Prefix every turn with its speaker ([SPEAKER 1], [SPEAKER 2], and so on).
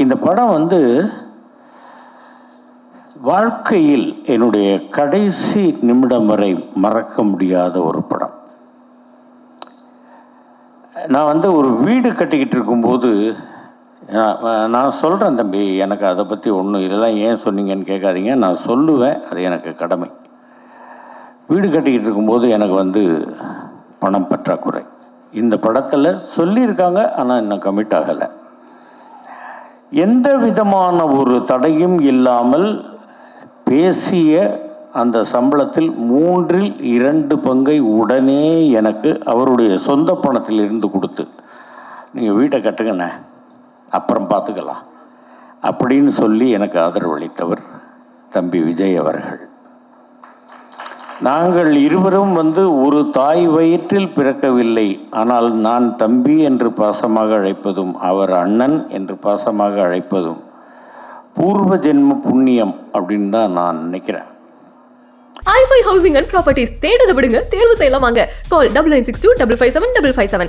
[SPEAKER 1] இந்த படம் வந்து வாழ்க்கையில் என்னுடைய கடைசி நிமிடம் வரை மறக்க முடியாத ஒரு படம். நான் வந்து ஒரு வீடு கட்டிக்கிட்டு இருக்கும்போது நான் சொல்கிறேன், தம்பி எனக்கு அதை பற்றி ஒன்றும் இதெல்லாம் ஏன் சொன்னீங்கன்னு கேட்காதீங்க, நான் சொல்லுவேன், அது எனக்கு கடமை. வீடு கட்டிக்கிட்டு இருக்கும்போது எனக்கு வந்து பணம் பற்றாக்குறை. இந்த படத்தில் சொல்லியிருக்காங்க, ஆனால் இன்னும் கமிட் ஆகலை. எந்த விதமான ஒரு தடையும் இல்லாமல் பேசிய அந்த சம்பளத்தில் 2/3 பங்கை உடனே எனக்கு அவருடைய சொந்த பணத்தில் இருந்து கொடுத்து, நீங்கள் வீட்டை கட்டுங்கண்ணே அப்புறம் பார்த்துக்கலாம் அப்படின்னு சொல்லி எனக்கு ஆதரவளித்தவர் தம்பி விஜய் அவர்கள். நாங்கள் இருவரும் வந்து ஒரு தாய் வயிற்றில் பிறக்கவில்லை, ஆனால் நான் தம்பி என்று பாசமாக அழைப்பதும் அவர் அண்ணன் என்று பாசமாக அழைப்பதும் பூர்வ ஜென்ம புண்ணியம் அப்படின்னு தான் நான் நினைக்கிறேன்.
[SPEAKER 2] i5 ஹவுசிங் அண்ட் ப்ராப்பர்ட்டிஸ் தேடுத விடுங்க, தேர்வு செய்யலாம் வாங்க. கால் 9962557557.